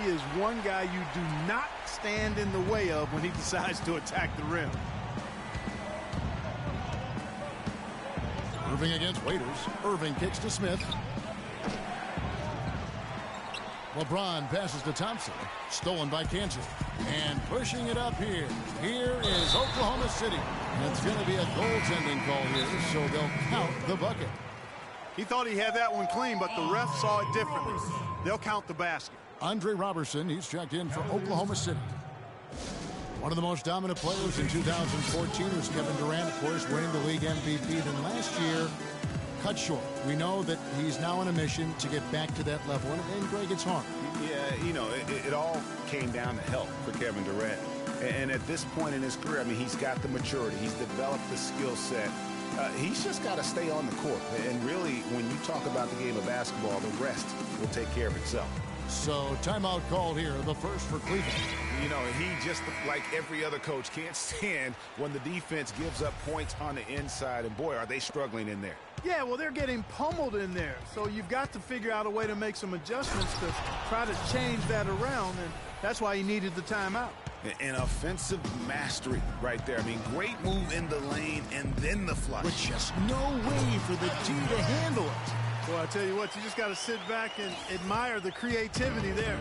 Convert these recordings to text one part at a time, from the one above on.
He is one guy you do not stand in the way of when he decides to attack the rim. Irving against Waiters. Irving kicks to Smith. LeBron passes to Thompson. Stolen by Kansas. And pushing it up here. Here is Oklahoma City. And it's going to be a goaltending call here, so they'll count the bucket. He thought he had that one clean, but the ref saw it differently. They'll count the basket. Andre Robertson, he's checked in for Oklahoma City. One of the most dominant players in 2014 was Kevin Durant, of course, winning the league MVP. Then last year, cut short. We know that he's now on a mission to get back to that level. And Greg, it's hard. Yeah, you know, it all came down to health for Kevin Durant. And at this point in his career, I mean, he's got the maturity. He's developed the skill set. He's just got to stay on the court. And really, when you talk about the game of basketball, the rest will take care of itself. So, timeout called here, the first for Cleveland. You know, he just, like every other coach, can't stand when the defense gives up points on the inside. And, boy, are they struggling in there. Yeah, well, they're getting pummeled in there. So you've got to figure out a way to make some adjustments to try to change that around. And that's why he needed the timeout. An offensive mastery right there. I mean, great move in the lane and then the flush. With just no way for the team to handle it. Well, I tell you what, you just got to sit back and admire the creativity there.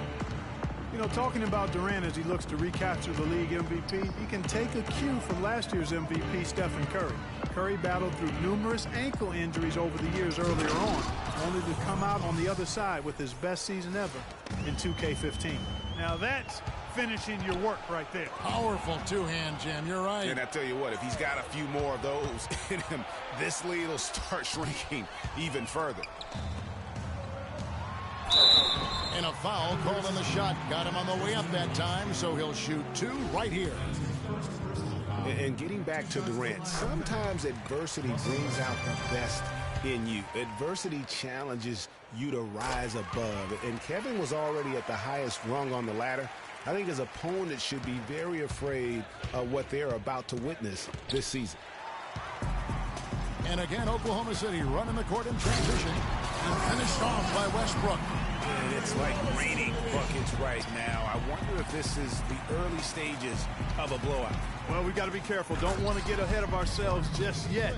You know, talking about Durant as he looks to recapture the league MVP, he can take a cue from last year's MVP, Stephen Curry. Curry battled through numerous ankle injuries over the years earlier on, only to come out on the other side with his best season ever in 2K15. Now that's finishing your work right there. Powerful two-hand jam, you're right. And I tell you what, if he's got a few more of those in him, this lead will start shrinking even further. And a foul called on the shot. Got him on the way up that time, so he'll shoot two right here. And getting back to Durant, sometimes adversity brings out the best in you. Adversity challenges you to rise above. And Kevin was already at the highest rung on the ladder. I think his opponent should be very afraid of what they're about to witness this season. And again, Oklahoma City running the court in transition and finished off by Westbrook. And it's like raining buckets right now. I wonder if this is the early stages of a blowout. Well, we've got to be careful. Don't want to get ahead of ourselves just yet.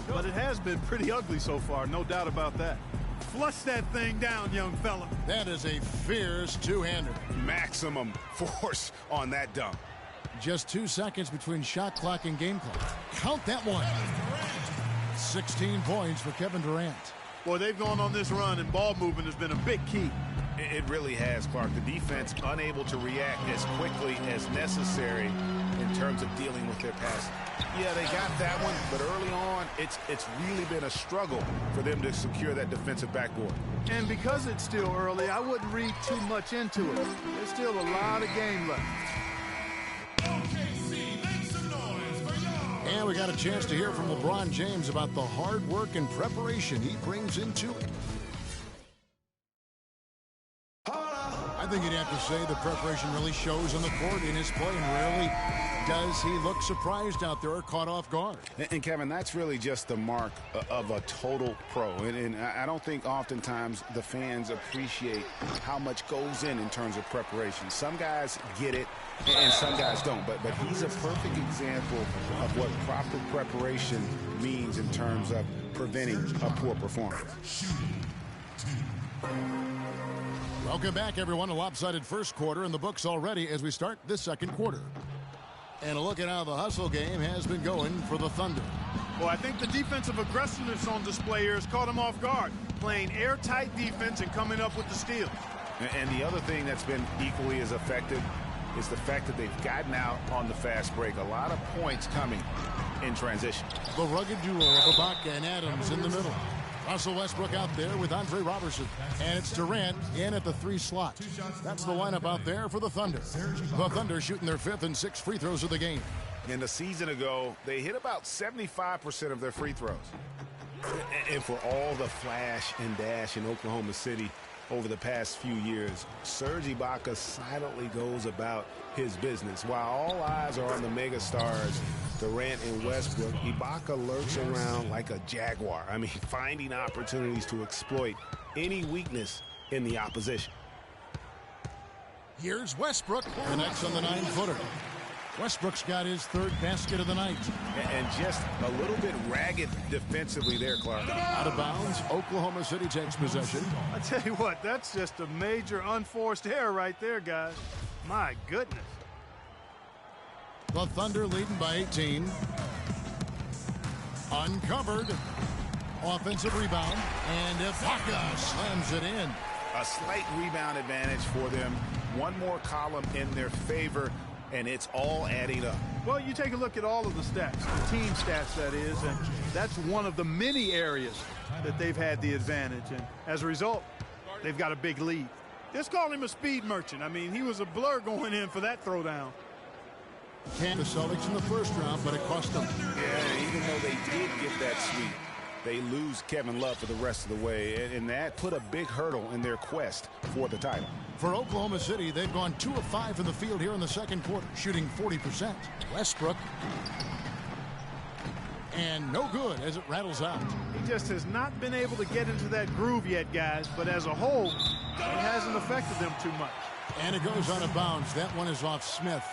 But it has been pretty ugly so far, no doubt about that. Flush that thing down, young fella. That is a fierce two-hander. Maximum force on that dunk. Just 2 seconds between shot clock and game clock. Count that one. 16 points for Kevin Durant. Boy, they've gone on this run, and ball movement has been a big key. It really has, Clark. The defense unable to react as quickly as necessary in terms of dealing with their pass. Yeah, they got that one, but early on, it's really been a struggle for them to secure that defensive backboard. And because it's still early, I wouldn't read too much into it. There's still a lot of game left. And we got a chance to hear from LeBron James about the hard work and preparation he brings into it. I think you'd have to say the preparation really shows on the court in his play, and rarely does he look surprised out there or caught off guard. And Kevin, that's really just the mark of a total pro. And I don't think oftentimes the fans appreciate how much goes in terms of preparation. Some guys get it, and some guys don't. But he's a perfect example of what proper preparation means in terms of preventing a poor performance. Welcome back, everyone. A lopsided first quarter in the books already as we start this second quarter. And a look at how the hustle game has been going for the Thunder. Well, I think the defensive aggressiveness on display here has caught them off guard, playing airtight defense and coming up with the steal. And the other thing that's been equally as effective is the fact that they've gotten out on the fast break. A lot of points coming in transition. The rugged duo of Ibaka and Adams in the middle. Russell Westbrook out there with Andre Robertson. And it's Durant in at the 3 slot. That's the lineup out there for the Thunder. The Thunder shooting their 5th and 6th free throws of the game. And a season ago, they hit about 75% of their free throws. And for all the flash and dash in Oklahoma City over the past few years, Serge Ibaka silently goes about his business. While all eyes are on the megastars, Durant and Westbrook, Ibaka lurks around like a jaguar. I mean, finding opportunities to exploit any weakness in the opposition. Here's Westbrook. Connects on the 9-footer. Westbrook's got his third basket of the night. And just a little bit ragged defensively there, Clark. Out of bounds, Oklahoma City takes possession. I tell you what, that's just a major unforced error right there, guys. My goodness. The Thunder leading by 18. Uncovered. Offensive rebound. And Ibaka slams it in. A slight rebound advantage for them. One more column in their favor, and it's all adding up. Well, you take a look at all of the stats, the team stats, that is, and that's one of the many areas that they've had the advantage. And as a result, they've got a big lead. Just call him a speed merchant. I mean, he was a blur going in for that throwdown. Can the Celtics in the first round, but it cost them. Yeah, even though they did get that sweep, they lose Kevin Love for the rest of the way, and that put a big hurdle in their quest for the title. For Oklahoma City, they've gone 2 of 5 from the field here in the second quarter, shooting 40%. Westbrook. And no good as it rattles out. He just has not been able to get into that groove yet, guys, but as a whole, it hasn't affected them too much. And it goes out of bounds. That one is off Smith.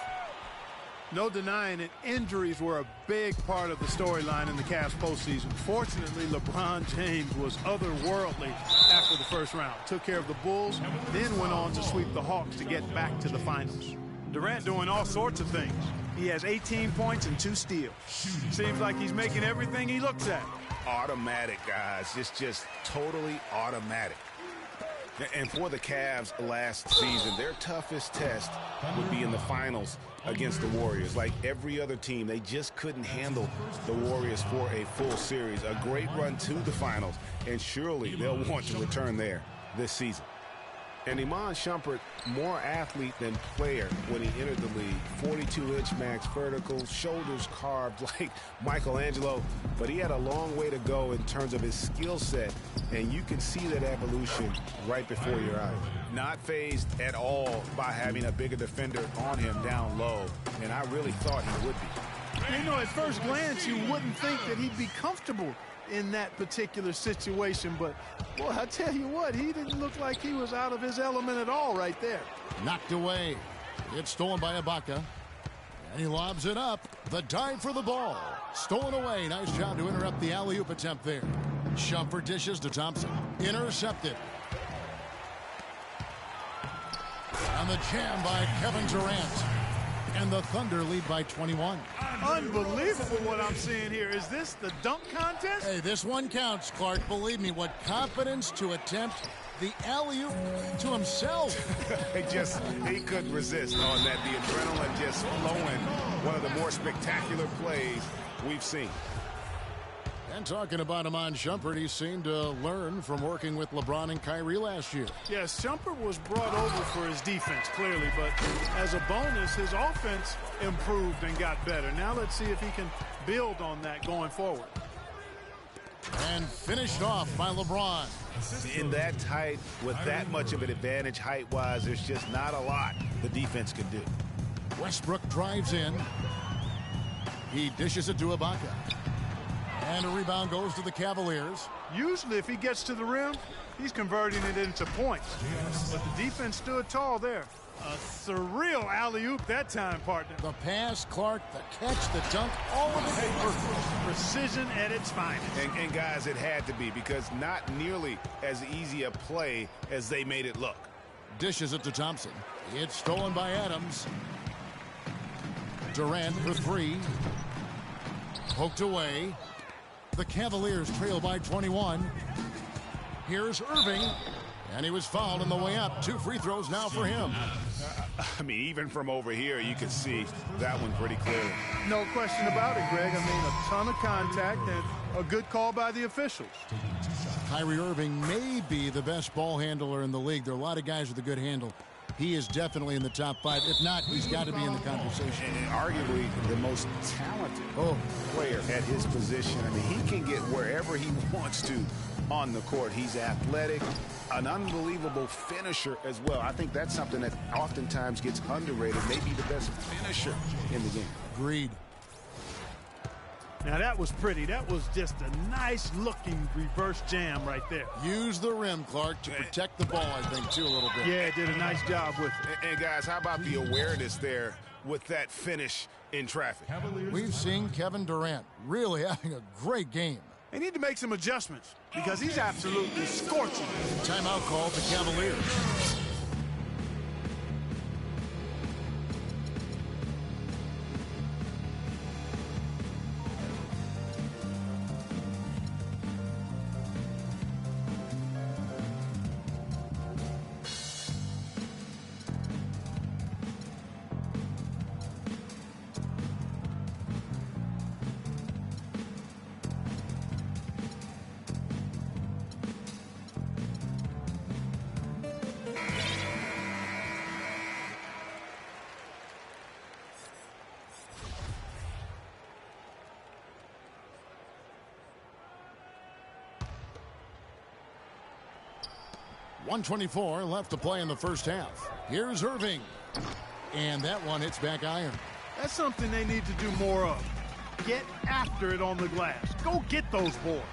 No denying it, injuries were a big part of the storyline in the Cavs postseason. Fortunately, LeBron James was otherworldly after the first round. Took care of the Bulls, then went on to sweep the Hawks to get back to the finals. Durant doing all sorts of things. He has 18 points and 2 steals. Seems like he's making everything he looks at. Automatic, guys. It's just totally automatic. And for the Cavs last season, their toughest test would be in the finals against the Warriors. Like every other team, they just couldn't handle the Warriors for a full series. A great run to the finals, and surely they'll want to return there this season. And Iman Shumpert, more athlete than player when he entered the league. 42-inch max vertical, shoulders carved like Michelangelo, but he had a long way to go in terms of his skill set, and you can see that evolution right before your eyes. Not fazed at all by having a bigger defender on him down low, and I really thought he would be. You know, at first glance, you wouldn't think that he'd be comfortable in that particular situation, but boy, I tell you what, he didn't look like he was out of his element at all right there. Knocked away. It's stolen by Ibaka. And he lobs it up. The dive for the ball. Stolen away. Nice job to interrupt the alley-oop attempt there. Shumpert dishes to Thompson. Intercepted. And the jam by Kevin Durant. And the Thunder lead by 21. Unbelievable what I'm seeing here. Is this the dunk contest? Hey, this one counts, Clark. Believe me, what confidence to attempt the alley-oop to himself. He couldn't resist on that. The adrenaline just flowing. One of the more spectacular plays we've seen. And talking about Iman Shumpert, he seemed to learn from working with LeBron and Kyrie last year. Yes, Shumpert was brought over for his defense, clearly, but as a bonus, his offense improved and got better. Now let's see if he can build on that going forward. And finished off by LeBron. In that tight, with that much of an advantage height-wise, there's just not a lot the defense can do. Westbrook drives in. He dishes it to Ibaka. And a rebound goes to the Cavaliers. Usually, if he gets to the rim, he's converting it into points. But the defense stood tall there. A surreal alley-oop that time, partner. The pass, Clark, the catch, the dunk, all of it perfect. Precision at its finest. And guys, it had to be, because not nearly as easy a play as they made it look. Dishes it to Thompson. It's stolen by Adams. Durant for 3. Poked away. The Cavaliers trail by 21. Here's Irving. And he was fouled on the way up. 2 free throws now for him. I mean, even from over here, you can see that one pretty clearly. No question about it, Greg. I mean, a ton of contact and a good call by the officials. Kyrie Irving may be the best ball handler in the league. There are a lot of guys with a good handle. He is definitely in the top 5. If not, he's got to be in the conversation. And arguably the most talented player at his position. I mean, he can get wherever he wants to on the court. He's athletic, an unbelievable finisher as well. I think that's something that oftentimes gets underrated. Maybe the best finisher in the game. Agreed. Now that was pretty. That was just a nice-looking reverse jam right there. Use the rim, Clark, to protect the ball, I think, too, a little bit. Yeah, did a nice job with it. And guys, how about the awareness there with that finish in traffic? We've seen Kevin Durant really having a great game. They need to make some adjustments because he's absolutely scorching. Timeout call to Cavaliers. .124 left to play in the first half. Here's Irving. And that one hits back iron. That's something they need to do more of. Get after it on the glass. Go get those boards.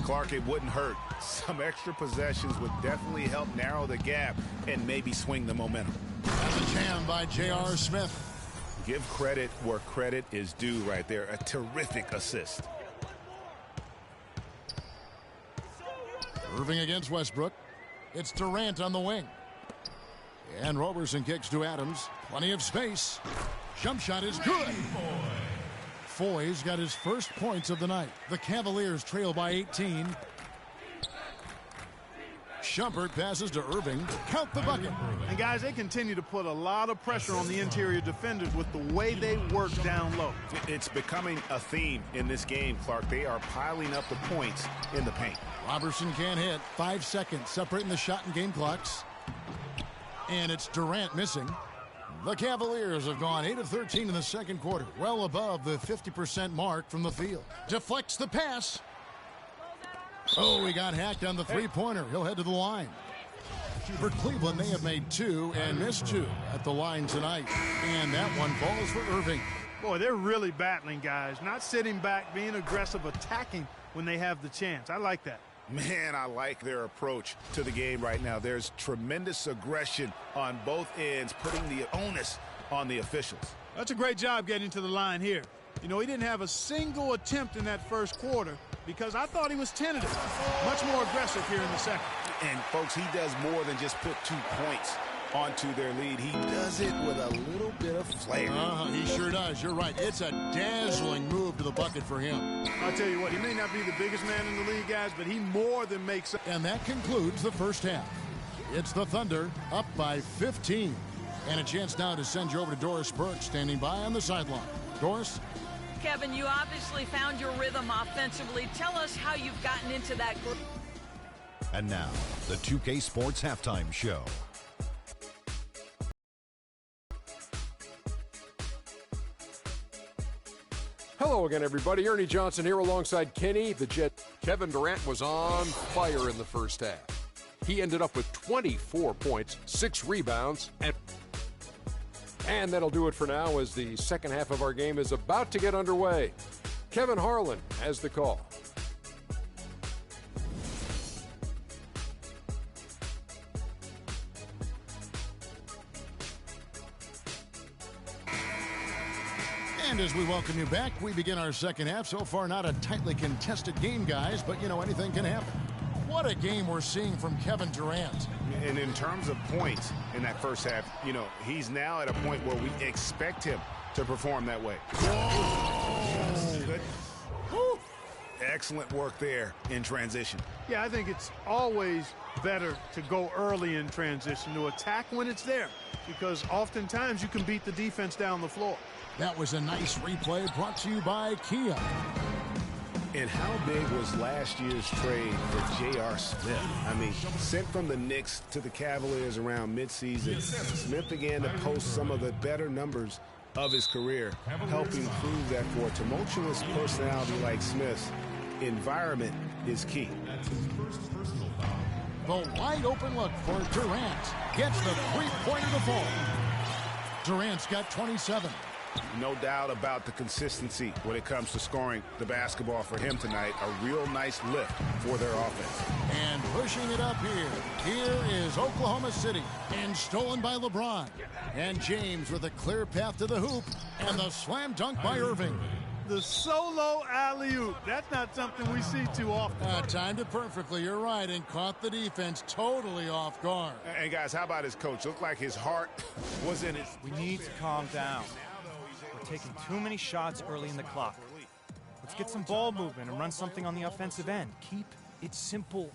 Clark, it wouldn't hurt. Some extra possessions would definitely help narrow the gap and maybe swing the momentum. That's a jam by J.R. Smith. Give credit where credit is due right there. A terrific assist. Irving against Westbrook. It's Durant on the wing. And Roberson kicks to Adams. Plenty of space. Jump shot is good. Foy's got his first points of the night. The Cavaliers trail by 18. Shumpert passes to Irving. Count the bucket. And guys, they continue to put a lot of pressure on the interior defenders with the way they work down low. It's becoming a theme in this game, Clark. They are piling up the points in the paint. Roberson can't hit. 5 seconds separating the shot and game clocks. And it's Durant missing. The Cavaliers have gone 8 of 13 in the second quarter, well above the 50% mark from the field. Deflects the pass. Oh, he got hacked on the three-pointer. He'll head to the line. For Cleveland, they have made 2 and missed 2 at the line tonight. And that one falls for Irving. Boy, they're really battling, guys. Not sitting back, being aggressive, attacking when they have the chance. I like that. Man, I like their approach to the game right now. There's tremendous aggression on both ends, putting the onus on the officials. That's a great job getting to the line here. You know, he didn't have a single attempt in that first quarter because I thought he was tentative. Much more aggressive here in the second. And, folks, he does more than just put 2 points onto their lead. He does it with a little bit of flair. He sure does. You're right. It's a dazzling move to the bucket for him. I'll tell you what, he may not be the biggest man in the league, guys, but he more than makes up. And that concludes the first half. It's the Thunder up by 15. And a chance now to send you over to Doris Burke, standing by on the sideline. Doris? Kevin, you obviously found your rhythm offensively. Tell us how you've gotten into that group. And now, the 2K Sports Halftime Show. Hello again, everybody. Ernie Johnson here alongside Kenny, the Jet. Kevin Durant was on fire in the first half. He ended up with 24 points, 6 rebounds, and that'll do it for now as the second half of our game is about to get underway. Kevin Harlan has the call. And as we welcome you back, we begin our second half. So far, not a tightly contested game, guys, but, you know, anything can happen. What a game we're seeing from Kevin Durant. And in terms of points in that first half, you know, he's now at a point where we expect him to perform that way. Good. Excellent work there in transition. Yeah, I think it's always better to go early in transition, to attack when it's there, because oftentimes you can beat the defense down the floor. That was a nice replay brought to you by Kia. And how big was last year's trade for J.R. Smith? I mean, sent from the Knicks to the Cavaliers around midseason, Smith began to post some of the better numbers of his career, helping prove that for a tumultuous personality like Smith's, environment is key. The wide open look for Durant. Gets the three-pointer to fall. Durant's got 27. No doubt about the consistency when it comes to scoring the basketball for him tonight. A real nice lift for their offense. And pushing it up here is Oklahoma City. And stolen by LeBron. And James with a clear path to the hoop. And the slam dunk by Irving. The solo alley-oop. That's not something we see too often. Timed it perfectly, you're right, and caught the defense totally off guard. And guys, how about his coach? Looked like his heart was in his... We need to calm down. We're taking too many shots early in the clock. Let's get some ball movement and run something on the offensive end. Keep it simple.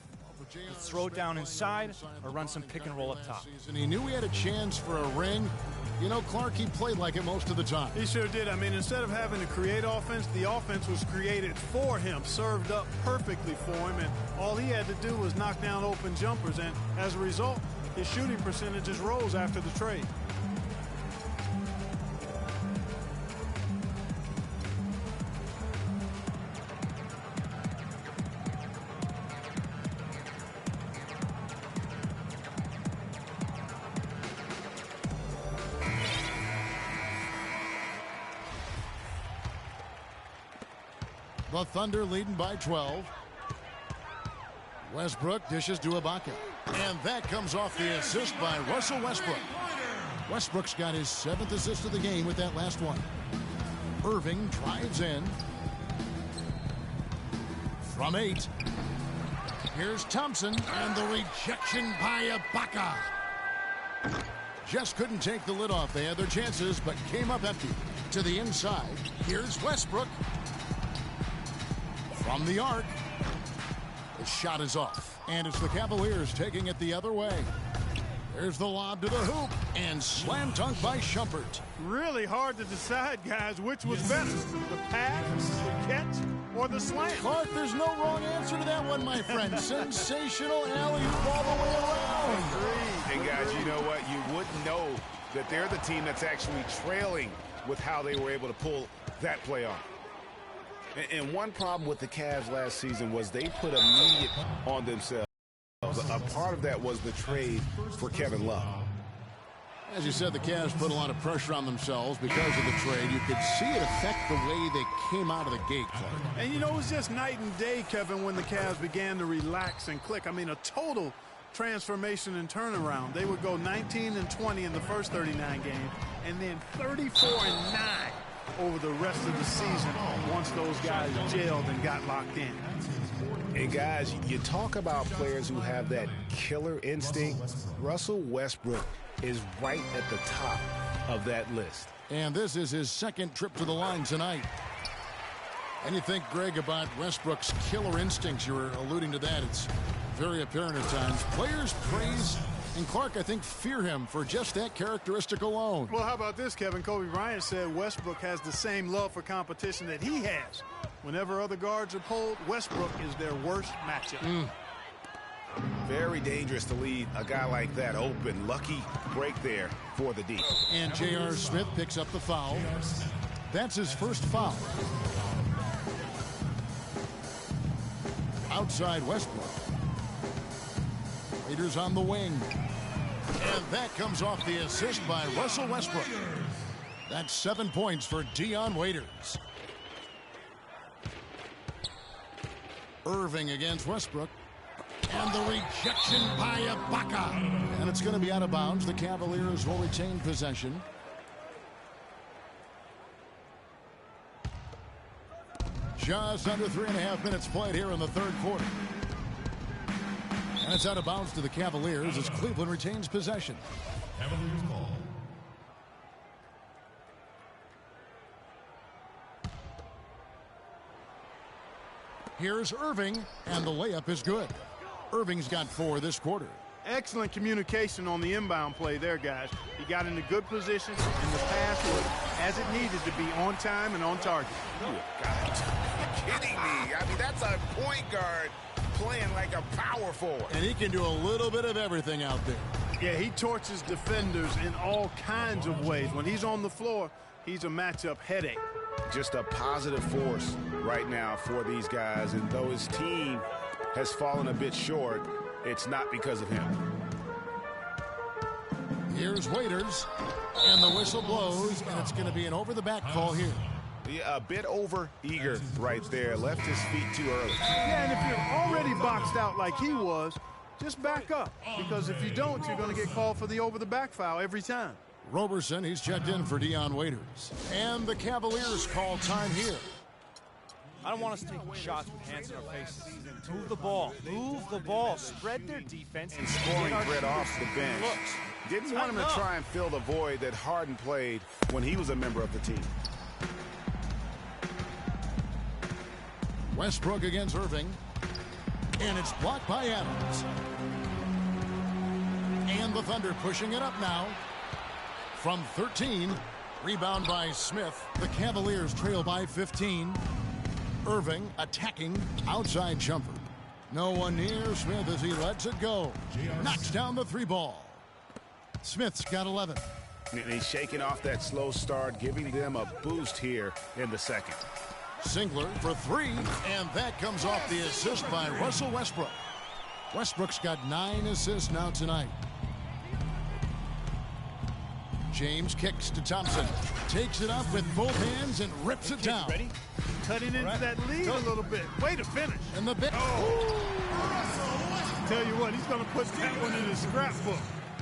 Let's throw it down inside or run some pick and roll up top. He knew he had a chance for a ring. You know, Clark, he played like it most of the time. He sure did. I mean, instead of having to create offense, the offense was created for him, served up perfectly for him, and all he had to do was knock down open jumpers, and as a result, his shooting percentages rose after the trade. The Thunder leading by 12. Westbrook dishes to Ibaka. And that comes off the assist by Russell Westbrook. Westbrook's got his 7th assist of the game with that last one. Irving drives in. From 8. Here's Thompson, and the rejection by Ibaka. Just couldn't take the lid off. They had their chances, but came up empty. To the inside, here's Westbrook. From the arc, the shot is off, and it's the Cavaliers taking it the other way. There's the lob to the hoop, and slam dunk by Shumpert. Really hard to decide, guys, which was better, the pass, the catch, or the slam. Clark, there's no wrong answer to that one, my friend. Sensational alley-oop all the way around. And guys, you know what? You wouldn't know that they're the team that's actually trailing with how they were able to pull that play off. And one problem with the Cavs last season was they put immediate on themselves. A part of that was the trade for Kevin Love. As you said, the Cavs put a lot of pressure on themselves because of the trade. You could see it affect the way they came out of the gate, Clark. And, you know, it was just night and day, Kevin, when the Cavs began to relax and click. I mean, a total transformation and turnaround. They would go 19-20 in the first 39 games, and then 34-9 over the rest of the season once those guys gelled and got locked in. And guys, you talk about players who have that killer instinct. Russell Westbrook is right at the top of that list. And this is his 2nd trip to the line tonight. And you think, Greg, about Westbrook's killer instincts. You were alluding to that. It's very apparent at times. Players praise and, Clark, I think, fear him for just that characteristic alone. Well, how about this, Kevin? Kobe Bryant said Westbrook has the same love for competition that he has. Whenever other guards are pulled, Westbrook is their worst matchup. Very dangerous to leave a guy like that open. Lucky break there for the D. And J.R. Smith picks up the foul. That's his first foul. Outside Westbrook. Raiders on the wing. And that comes off the assist by Russell Westbrook. That's 7 points for Dion Waiters. Irving against Westbrook. And the rejection by Ibaka. And it's going to be out of bounds. The Cavaliers will retain possession. Just under 3.5 minutes played here in the 3rd quarter. And it's out of bounds to the Cavaliers as Cleveland retains possession. Cavaliers ball. Here's Irving, and the layup is good. Irving's got 4 this quarter. Excellent communication on the inbound play there, guys. He got in a good position, and the pass was as it needed to be, on time and on target. God, are you kidding me? I mean, that's a point guard playing like a power forward. And he can do a little bit of everything out there. Yeah, he torches defenders in all kinds of ways. When he's on the floor, he's a matchup headache. Just a positive force right now for these guys. And though his team has fallen a bit short, it's not because of him. Here's Waiters, and the whistle blows, and it's going to be an over-the-back call here. Yeah, a bit over-eager right there. Left his feet too early. Yeah, and if you're already boxed out like he was, just back up. Because if you don't, you're going to get called for the over-the-back foul every time. Roberson, he's checked in for Dion Waiters. And the Cavaliers call time here. I don't want us taking shots with hands in our faces. Move the ball. Move the ball. Spread their defense. And scoring threat off the bench. Didn't want him to try and fill the void that Harden played when he was a member of the team. Westbrook against Irving. And it's blocked by Adams. And the Thunder pushing it up now. From 13. Rebound by Smith. The Cavaliers trail by 15. Irving attacking. Outside jumper. No one near Smith as he lets it go. Knocks down the three ball. Smith's got 11. And he's shaking off that slow start, giving them a boost here in the second. Singler for three, and that comes off the assist by Russell Westbrook. Westbrook's got 9 assists now tonight. James kicks to Thompson. Takes it up with both hands and rips it down. Ready? Cutting into that lead a little bit. Way to finish. And the bit. Tell you what, he's going to put that one in his scrapbook.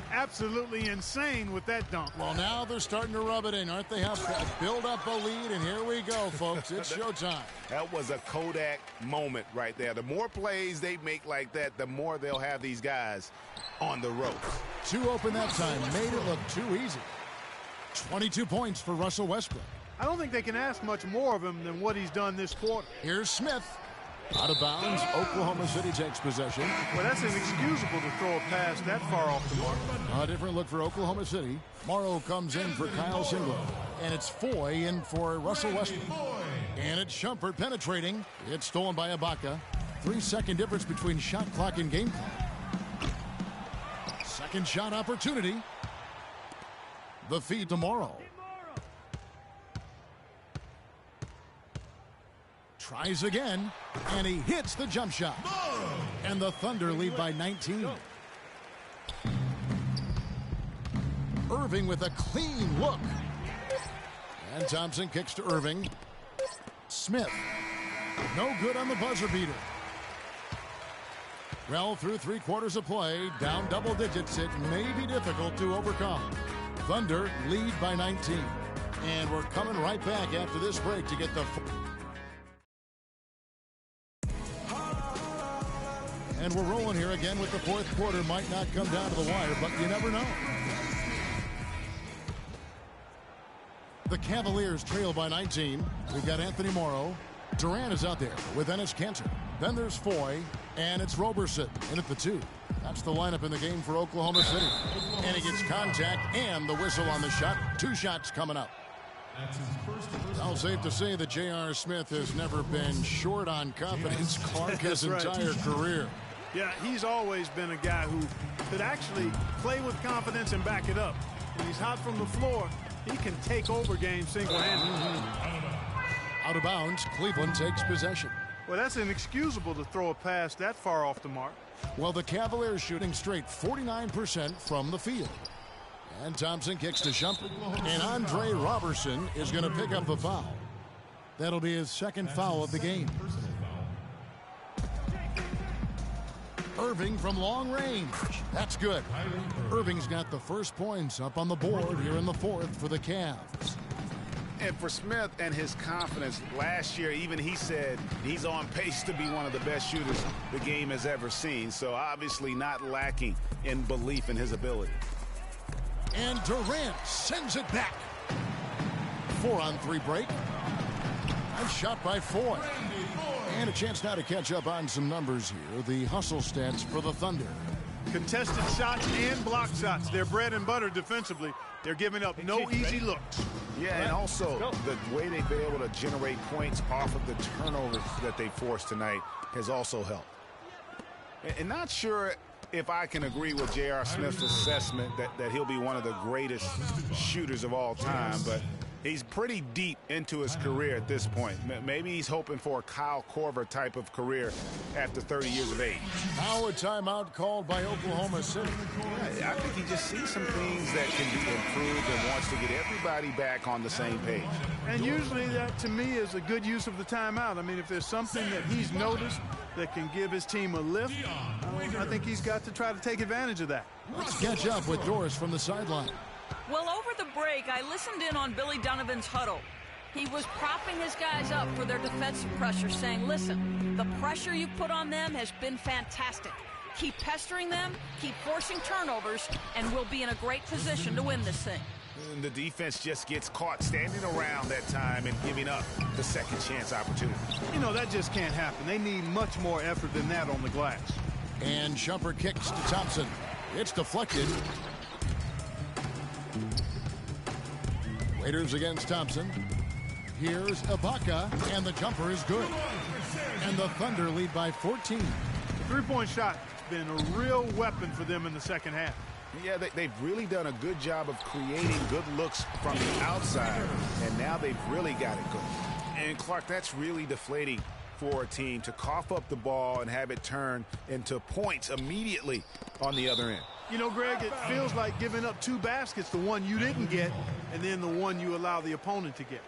Absolutely insane with that dunk. Well, now they're starting to rub it in, aren't they? Have build up a lead, and here we go, folks. It's showtime. That was a Kodak moment right there. The more plays they make like that, the more they'll have these guys on the ropes. 2 open that time. Made it look too easy. 22 points for Russell Westbrook. I don't think they can ask much more of him than what he's done this quarter. Here's Smith. Out of bounds. Oklahoma City takes possession. Well, that's inexcusable to throw a pass that far off the mark. A different look for Oklahoma City. Morrow comes in for Kyle Singler. And it's Foy in for Russell Westbrook. And it's Shumpert penetrating. It's stolen by Ibaka. 3-second difference between shot clock and game clock. Second shot opportunity. The feed to Morrow. Tries again, and he hits the jump shot. And the Thunder lead by 19. Irving with a clean look. And Thompson kicks to Irving. Smith, no good on the buzzer beater. Well, through 3 quarters of play, down double digits, it may be difficult to overcome. Thunder lead by 19. And we're coming right back after this break to get the... And we're rolling here again with the fourth quarter. Might not come down to the wire, but you never know. The Cavaliers trail by 19. We've got Anthony Morrow. Durant is out there with Enes Kanter. Then there's Foy, and it's Roberson in at the 2. That's the lineup in the game for Oklahoma City. And he gets contact and the whistle on the shot. 2 shots coming up. Well, safe to say that J.R. Smith has never been short on confidence. Clark his entire career. Yeah, he's always been a guy who could actually play with confidence and back it up. When he's hot from the floor, he can take over games single-handedly. Out of bounds, Cleveland takes possession. Well, that's inexcusable to throw a pass that far off the mark. Well, the Cavaliers shooting straight 49% from the field. And Thompson kicks to Shumpert. And Andre Roberson is going to pick up the foul. That'll be his second foul of the game. Irving from long range. That's good. Irving's got the first points up on the board here in the fourth for the Cavs. And for Smith and his confidence, last year even he said he's on pace to be one of the best shooters the game has ever seen. So obviously not lacking in belief in his ability. And Durant sends it back. 4-on-3 break. And shot by Foy. And a chance now to catch up on some numbers here. The hustle stats for the Thunder. Contested shots and block shots. They're bread and butter defensively. They're giving up no easy looks. Yeah, and also the way they've been able to generate points off of the turnovers that they forced tonight has also helped. And not sure if I can agree with J.R. Smith's assessment that he'll be one of the greatest shooters of all time, but He's pretty deep into his career at this point. Maybe he's hoping for a Kyle Korver type of career after 30 years of age. Now a timeout called by Oklahoma City. I think he just sees some things that can be improved and wants to get everybody back on the same page. And usually that, to me, is a good use of the timeout. I mean, if there's something that he's noticed that can give his team a lift, I think he's got to try to take advantage of that. Let's catch up with Doris from the sideline. Well, over the break, I listened in on Billy Donovan's huddle. He was propping his guys up for their defensive pressure, saying, listen, the pressure you put on them has been fantastic. Keep pestering them, keep forcing turnovers, and we'll be in a great position to win this thing. And the defense just gets caught standing around that time and giving up the second chance opportunity. You know, that just can't happen. They need much more effort than that on the glass. And Shumpert kicks to Thompson. It's deflected. Raiders against Thompson. Here's Ibaka, and the jumper is good. And the Thunder lead by 14. The three-point shot has been a real weapon for them in the second half. Yeah, they've really done a good job of creating good looks from the outside, and now they've really got it going. And, Clark, that's really deflating for a team to cough up the ball and have it turn into points immediately on the other end. You know, Greg, it feels like giving up two baskets, the one you didn't get, and then the one you allow the opponent to get.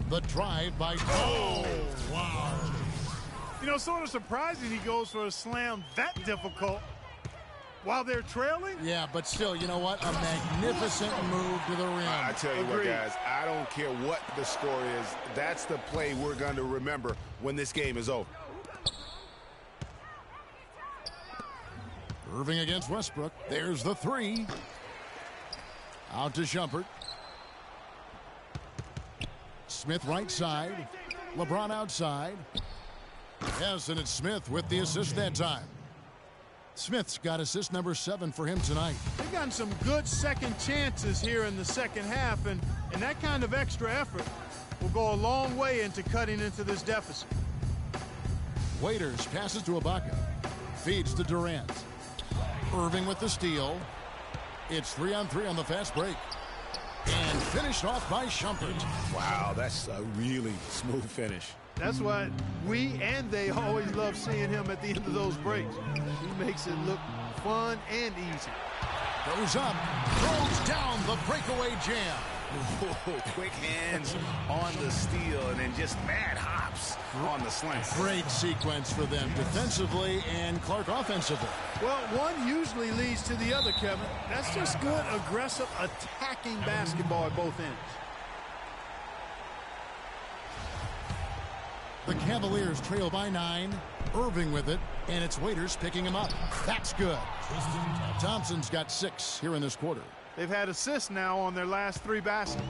The drive by... Oh, wow. You know, sort of surprising he goes for a slam that difficult while they're trailing. Yeah, but still, you know what? A magnificent move to the rim. I tell you what, guys, I don't care what the score is. That's the play we're going to remember when this game is over. Irving against Westbrook. There's the three. Out to Shumpert. Smith right side. LeBron outside. Yes, and it's Smith with the assist that time. Smith's got assist number 7 for him tonight. They've gotten some good second chances here in the second half, and that kind of extra effort will go a long way into cutting into this deficit. Waiters passes to Ibaka. Feeds to Durant. Irving with the steal. It's 3-on-3 on the fast break. And finished off by Shumpert. Wow, that's a really smooth finish. That's why we and they always love seeing him at the end of those breaks. He makes it look fun and easy. Goes up, throws down the breakaway jam. Ooh, quick hands on the steal and then just mad hops on the slant. Great sequence for them defensively and Clark offensively. Well, one usually leads to the other, Kevin. That's just good, aggressive, attacking basketball at both ends. The Cavaliers trail by 9. Irving with it, and it's Waiters picking him up. That's good. Thompson's got 6 here in this quarter. They've had assists now on their last 3 baskets.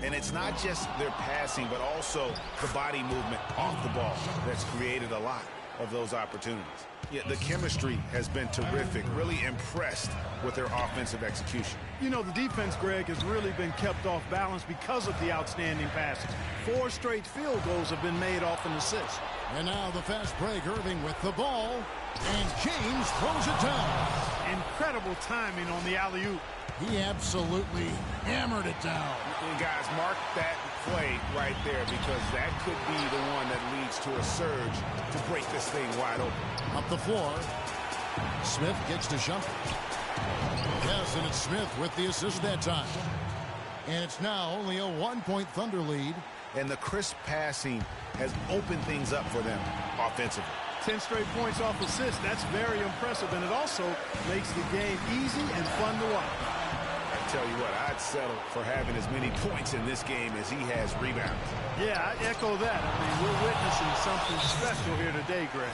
And it's not just their passing, but also the body movement off the ball that's created a lot of those opportunities. Yeah, the chemistry has been terrific. Really impressed with their offensive execution. You know, the defense, Greg, has really been kept off balance because of the outstanding passes. 4 straight field goals have been made off an assist. And now the fast break. Irving with the ball. And James throws it down. Incredible timing on the alley-oop. He absolutely hammered it down. And guys, mark that play right there because that could be the one that leads to a surge to break this thing wide open. Up the floor. Smith gets to Shumpert. Yes, and it's Smith with the assist that time. And it's now only a 1-point Thunder lead. And the crisp passing has opened things up for them offensively. 10 straight points off assists. That's very impressive, and it also makes the game easy and fun to watch. I tell you what, I'd settle for having as many points in this game as he has rebounds. Yeah, I echo that. I mean, we're witnessing something special here today, Greg.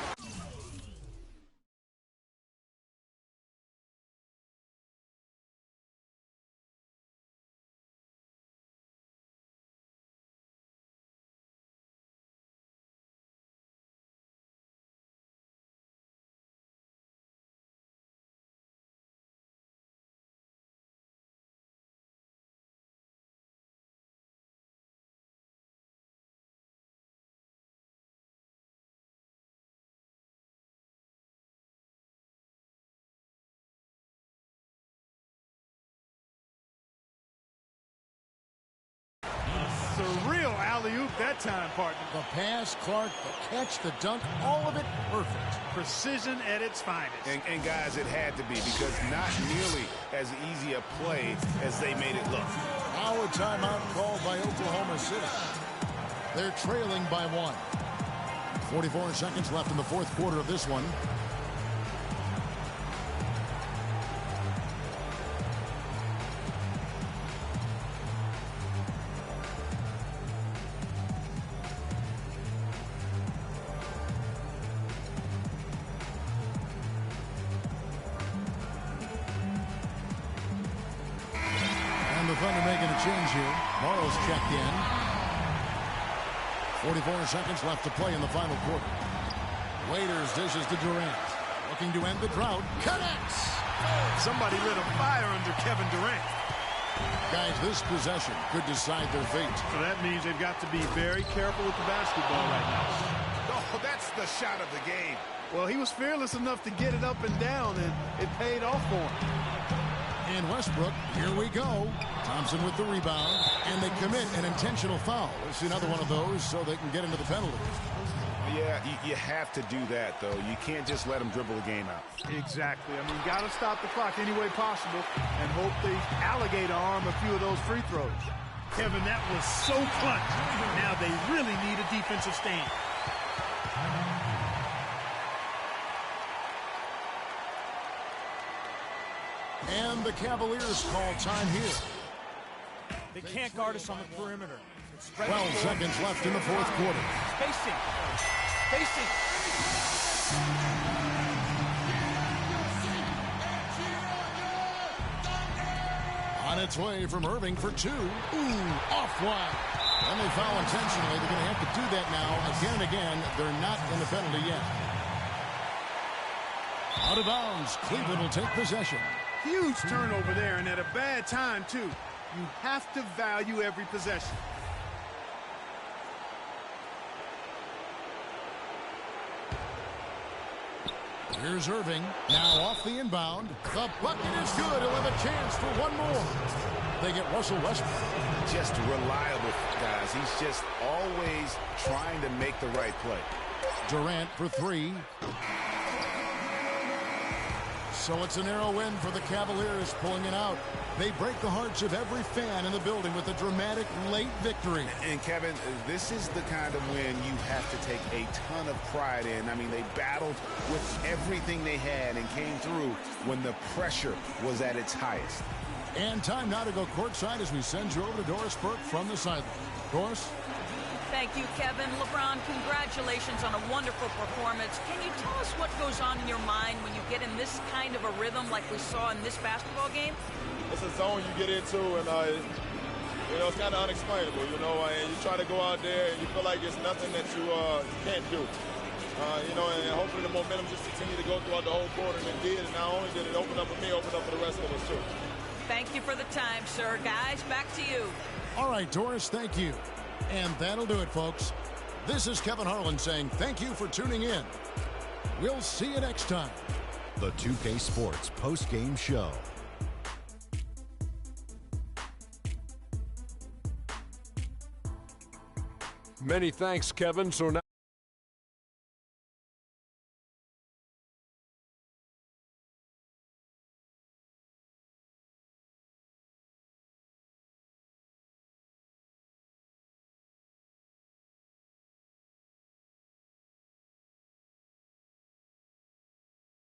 a real alley-oop that time, partner. The pass, Clark, the catch, the dunk, all of it perfect. Precision at its finest. And guys, it had to be, because not nearly as easy a play as they made it look. Our timeout called by Oklahoma City. They're trailing by 1. 44 seconds left in the fourth quarter of this one. And the Thunder making a change here. Morrow's checked in. 44 seconds left to play in the final quarter. Waiters dishes to Durant. Looking to end the drought. Connects! Somebody lit a fire under Kevin Durant. Guys, this possession could decide their fate. So that means they've got to be very careful with the basketball right now. Oh, that's the shot of the game. Well, he was fearless enough to get it up and down, and it paid off for him. And Westbrook, here we go. Thompson with the rebound, and they commit an intentional foul. Let's see another one of those so they can get into the penalty. Yeah, you have to do that, though. You can't just let them dribble the game out. Exactly. I mean, got to stop the clock any way possible and hope they alligator arm a few of those free throws. Kevin, that was so clutch. Now they really need a defensive stand. And the Cavaliers call time here. They can't guard us on the perimeter. 12 seconds left in the fourth quarter. Spacing. Spacing. On its way from Irving for 2. Ooh, off wide. And they foul intentionally. They're going to have to do that now again and again. They're not in the penalty yet. Out of bounds. Cleveland will take possession. Huge turnover there, and at a bad time, too. You have to value every possession. Here's Irving. Now off the inbound. The bucket is good. He'll have a chance for one more. They get Russell Westbrook. Just reliable, guys. He's just always trying to make the right play. Durant for 3. So it's a narrow win for the Cavaliers, pulling it out. They break the hearts of every fan in the building with a dramatic late victory. And Kevin, this is the kind of win you have to take a ton of pride in. I mean, they battled with everything they had and came through when the pressure was at its highest. And time now to go courtside as we send you over to Doris Burke from the sideline. Doris? Thank you, Kevin. LeBron, congratulations on a wonderful performance. Can you tell us what goes on in your mind when you get in this kind of a rhythm like we saw in this basketball game? It's a zone you get into, and, it's kind of unexplainable, and you try to go out there, and you feel like there's nothing that you can't do. And hopefully the momentum just continue to go throughout the whole quarter, and it did. And not only did it open up for me, opened up for the rest of us, too. Thank you for the time, sir. Guys, back to you. All right, Doris, thank you. And that'll do it, folks. This is Kevin Harlan saying thank you for tuning in. We'll see you next time. The 2K Sports post-game show. Many thanks, Kevin. So now